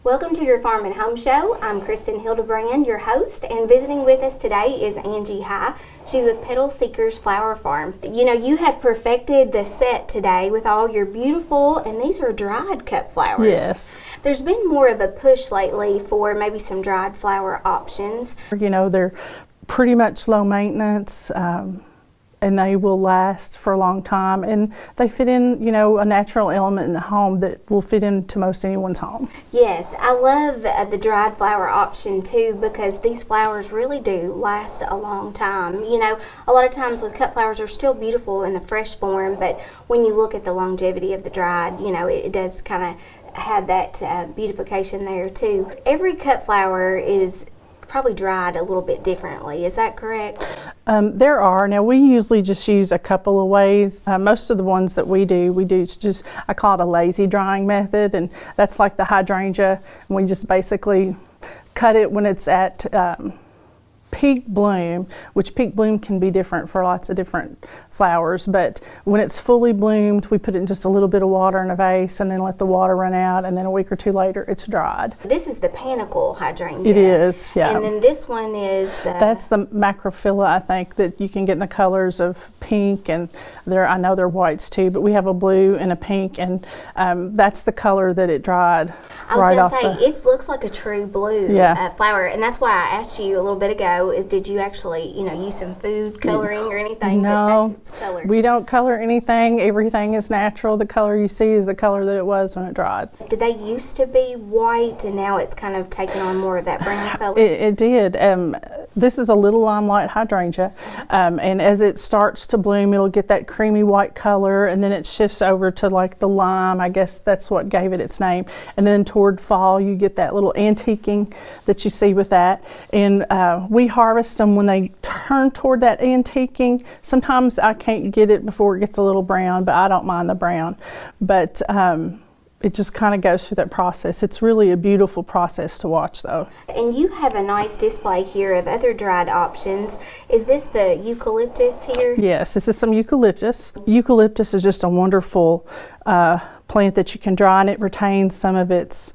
Welcome to your Farm and Home Show. I'm Kristin Hildabrand, your host, and visiting with us today is Angie High. She's with Petal Seekers Flower Farm. You know, you have perfected the set today with all your beautiful, and these are dried cut flowers. Yes. There's been more of a push lately for maybe some dried flower options. You know, they're pretty much low maintenance. And they will last for a long time, and they fit in, you know, a natural element in the home that will fit into most anyone's home. Yes, I love the dried flower option too, because these flowers really do last a long time. You know, a lot of times with cut flowers are still beautiful in the fresh form, but when you look at the longevity of the dried, you know, it does kind of have that beautification there too. Every cut flower is probably dried a little bit differently. Is that correct? There are. Now, we usually just use a couple of ways. Most of the ones that we do just, I call it a lazy drying method, and that's like the hydrangea. And we just basically cut it when it's at peak bloom, which peak bloom can be different for lots of different flowers, but when it's fully bloomed, we put it in just a little bit of water in a vase and then let the water run out, and then a week or two later it's dried. This is the panicle hydrangea. It is, yeah. And then this one is That's the macrophylla, I think, that you can get in the colors of pink, and I know they're whites too, but we have a blue and a pink, and that's the color that it dried. I was going to say, it looks like a true blue flower, and that's why I asked you a little bit ago, did you actually, you know, use some food coloring or anything? No. Color. We don't color anything. Everything is natural. The color you see is the color that it was when it dried. Did they used to be white and now it's kind of taken on more of that brown color? It did. This is a little limelight hydrangea, and as it starts to bloom, it'll get that creamy white color, and then it shifts over to like the lime. I guess that's what gave it its name. And then toward fall, you get that little antiquing that you see with that. And we harvest them when they turn toward that antiquing. Sometimes I can't get it before it gets a little brown, but I don't mind the brown. But it just kind of goes through that process. It's really a beautiful process to watch, though. And you have a nice display here of other dried options. Is this the eucalyptus here? Yes, this is some eucalyptus. Eucalyptus is just a wonderful plant that you can dry, and it retains some of its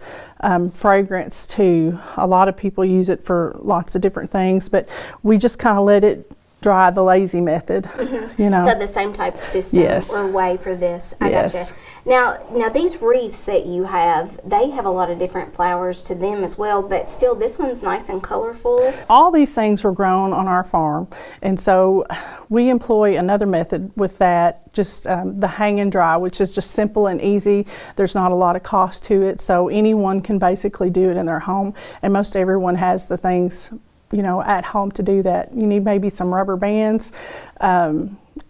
fragrance too. A lot of people use it for lots of different things, but we just kind of let it dry the lazy method, you know. So the same type of system or way for this. I gotcha. Now these wreaths that you have, they have a lot of different flowers to them as well, but still this one's nice and colorful. All these things were grown on our farm, and so we employ another method with that, just the hang and dry, which is just simple and easy. There's not a lot of cost to it, so anyone can basically do it in their home, and most everyone has the things, you know, at home to do that. You need maybe some rubber bands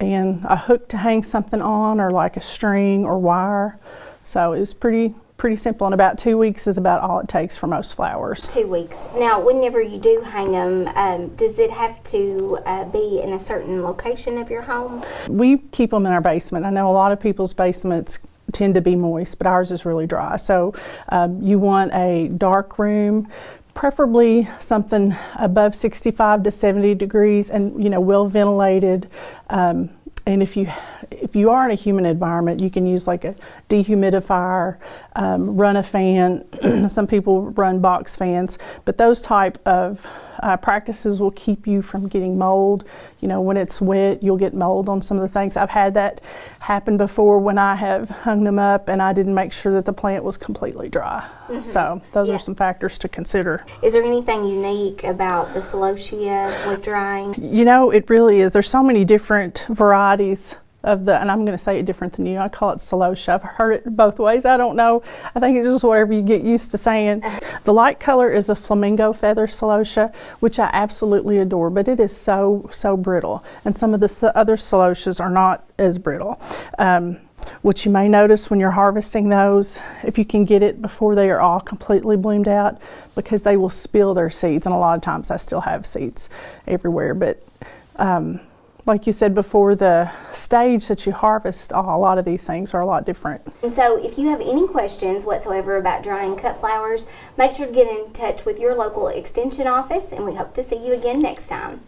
and a hook to hang something on, or like a string or wire. So it was pretty simple, and about 2 weeks is about all it takes for most flowers. 2 weeks. Now, whenever you do hang them, does it have to be in a certain location of your home? We keep them in our basement. I know a lot of people's basements tend to be moist, but ours is really dry. So you want a dark room, preferably something above 65 to 70 degrees, and, you know, well ventilated. And if you are in a humid environment, you can use like a de-humidifier, run a fan. Some people run box fans, but those type of practices will keep you from getting mold. You know, when it's wet, you'll get mold on some of the things. I've had that happen before when I have hung them up and I didn't make sure that the plant was completely dry. So those are some factors to consider. Is there anything unique about the celosia with drying? You know, it really is. There's so many different varieties of the, and I'm going to say it different than you. I call it celosia. I've heard it both ways. I don't know. I think it's just whatever you get used to saying. The light color is a flamingo feather celosia, which I absolutely adore, but it is so brittle. And some of the other celosias are not as brittle. What you may notice when you're harvesting those, if you can get it before they are all completely bloomed out, because they will spill their seeds, and a lot of times I still have seeds everywhere. But like you said before, the stage that you harvest a lot of these things are a lot different. And so if you have any questions whatsoever about drying cut flowers, make sure to get in touch with your local extension office, and we hope to see you again next time.